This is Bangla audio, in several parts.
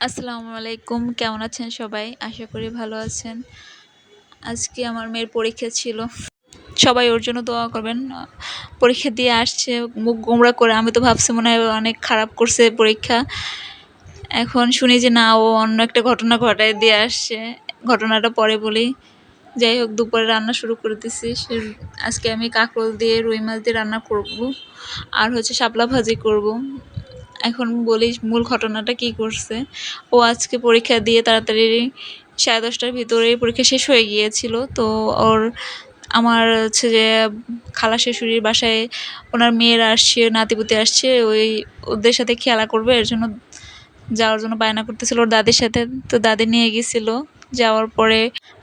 আসসালামু আলাইকুম, কেমন আছেন সবাই? আশা করি ভালো আছেন। আজকে আমার মেয়ের পরীক্ষা ছিল, সবাই ওর জন্য দোয়া করবেন। পরীক্ষা দিয়ে আসছে মুখ গোমড়া করে। আমি তো ভাবছি মনে হয় অনেক খারাপ করছে পরীক্ষা। এখন শুনি যে না, ও অন্য একটা ঘটনা ঘটায় দিয়ে আসছে। ঘটনাটা পরে বলি। যাই হোক, দুপুরে রান্না শুরু করে দিছি। আজকে আমি কাঁকরোল দিয়ে রুই মাছ দিয়ে রান্না করব, আর হচ্ছে শাপলা ভাজি করব। এখন বলি মূল ঘটনাটা কি করছে। ও আজকে পরীক্ষা দিয়ে তাড়াতাড়ি 10:30টার ভিতরেই পরীক্ষা শেষ হয়ে গিয়েছিল। তো ওর আমার হচ্ছে যে খালা শাশুড়ির বাসায় ওনার মেয়েরা আসছে, নাতিপুতি আসছে, ওদের সাথে খেলা করবে, এর জন্য যাওয়ার জন্য বায়না করতেছিল ওর দাদির সাথে। তো দাদি নিয়ে গেছিল। যাওয়ার পরে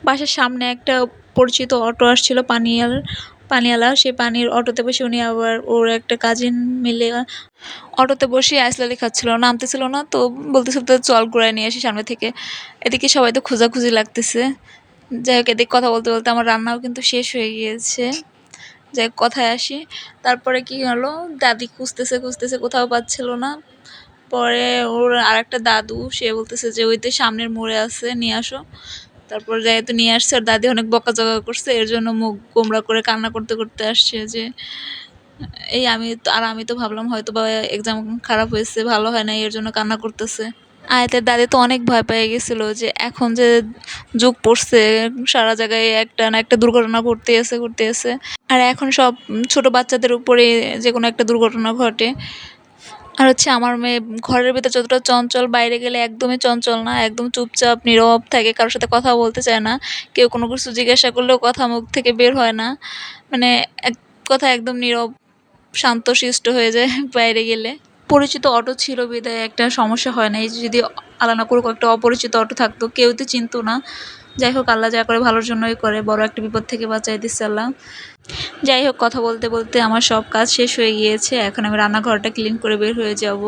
বাসার সামনে একটা পরিচিত অটো আসছিল, পানিওয়ালা। সেই পানির অটোতে বসে উনি আবার ওর একটা কাজিন মিলে অটোতে বসে আইসলালি খাচ্ছিল, নামতেছিল না। তো বলতেছিল তো চল ঘুরায় নিয়ে আসি সামনে থেকে। এদিকে সবাই তো খোঁজাখুঁজি লাগতেছে। যাই হোক, এদিকে কথা বলতে বলতে আমার রান্নাও কিন্তু শেষ হয়ে গিয়েছে। যাই হোক, কথায় আসি। তারপরে কি হলো, দাদি খুঁজতেছে খুঁজতেছে, কোথাও পাচ্ছিল না। পরে ওর আর একটা দাদু, সে বলতেছে যে ওই তো সামনের মোড়ে আছে, নিয়ে আসো। তারপর যাই তো নিয়ে আসছে। আর দাদি অনেক বকাঝকা করছে, এর জন্য মুখ গোমড়া করে কান্না করতে করতে আসছে যে আমি তো ভাবলাম হয়তো বা এক্সাম খারাপ হয়েছে, ভালো হয় না, এর জন্য কান্না করতেছে। আয়াতের দাদি তো অনেক ভয় পেয়ে গেছিল যে এখন যে যুগ পড়ছে, সারা জায়গায় একটা না একটা দুর্ঘটনা ঘটতে আছে। আর এখন সব ছোট বাচ্চাদের উপরে যে কোনো একটা দুর্ঘটনা ঘটে। আর হচ্ছে আমার মেয়ে ঘরের ভিতরে যতটা চঞ্চল, বাইরে গেলে একদমই চঞ্চল না, একদম চুপচাপ নীরব থাকে, কারোর সাথে কথা বলতে চায় না। কেউ কোনো কিছু জিজ্ঞাসা করলেও কথা মুখ থেকে বের হয় না। মানে এক কথা একদম নীরব, শান্তশিষ্ট হয়ে যায় বাইরে গেলে। পরিচিত অটো ছিল বিধায় একটা সমস্যা হয় না। এই যে যদি আল্লাহ না করুক একটা অপরিচিত অটো থাকতো, কেউ তো চিনতো না। যাই হোক, আল্লাহ যা করে ভালোর জন্যই করে, বড় একটা বিপদ থেকে বাঁচাই দিচ্ছে আল্লাহ। যাই হোক, কথা বলতে বলতে আমার সব কাজ শেষ হয়ে গিয়েছে। এখন আমি রান্নাঘরটা ক্লিন করে বের হয়ে যাব।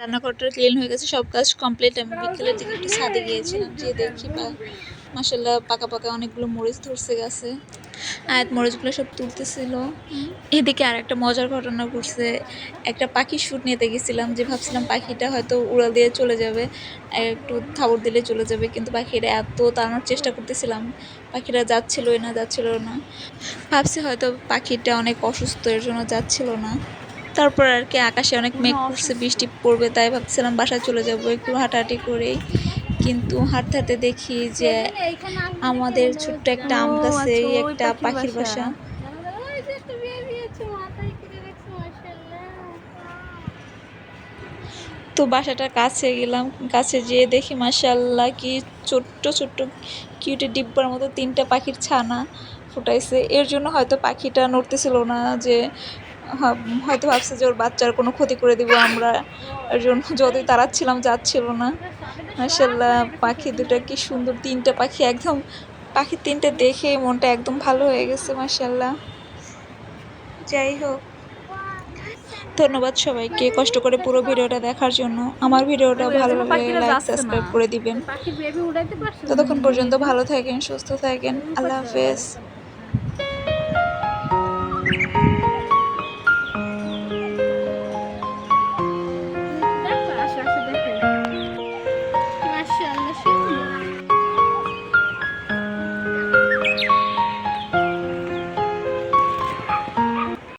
রান্নাঘরটা ক্লিন হয়ে গেছে, সব কাজ কমপ্লিট। আমি বিকেলের দিকে একটু ছাদে গিয়েছিলাম, যে দেখি মাশাআল্লাহ পাকা পাকা অনেকগুলো মরিচ ধরছে গাছে। আয়াত মরিচগুলো সব তুলতেছিল। এদিকে আর একটা মজার ঘটনা ঘটছে। একটা পাখি শুট নিতে গেছিলাম, যে ভাবছিলাম পাখিটা হয়তো উড়াল দিয়ে চলে যাবে, একটু থাবড় দিলে চলে যাবে, কিন্তু পাখিটা এত তাড়ানোর চেষ্টা করতেছিলাম, পাখিটা যাচ্ছিল না। ভাবছি হয়তো পাখিটা অনেক অসুস্থ, এর জন্য যাচ্ছিল না। তারপর আর কি আকাশে অনেক মেঘ করছে, বৃষ্টি পড়বে, তাই ভাবছিলাম বাসায় চলে যাব একটু হাঁটাহাঁটি করেই। কিন্তু হাঁটতে হাঁটতে দেখি যে আমাদের ছোট্ট একটা আম গাছেই একটা পাখির বাসা। তো বাসাটার কাছে গেলাম, কাছে যেয়ে দেখি মাশাআল্লাহ কি ছোট্ট ছোট্ট কিউটের ডিব্বার মতো 3টা পাখির ছানা ফুটাইছে। এর জন্য হয়তো পাখিটা নড়তেছিল না, যে হয়তো ভাবছে যে ওর বাচ্চার কোনো ক্ষতি করে দিব আমরা, এর জন্য যতই তাড়াচ্ছিলাম যাচ্ছিল না। মাশাআল্লাহ পাখি দুটো কি সুন্দর, 3টা পাখি একদম, পাখি 3টে দেখেই মনটা একদম ভালো হয়ে গেছে মাশাআল্লাহ। যাই হোক, ধন্যবাদ সবাইকে কষ্ট করে পুরো ভিডিওটা দেখার জন্য। আমার ভিডিওটা ভালো লাগলে লাইক সাবস্ক্রাইব করে দিবেন। ততক্ষণ পর্যন্ত ভালো থাকেন, সুস্থ থাকেন। আল্লাহ হাফেজ।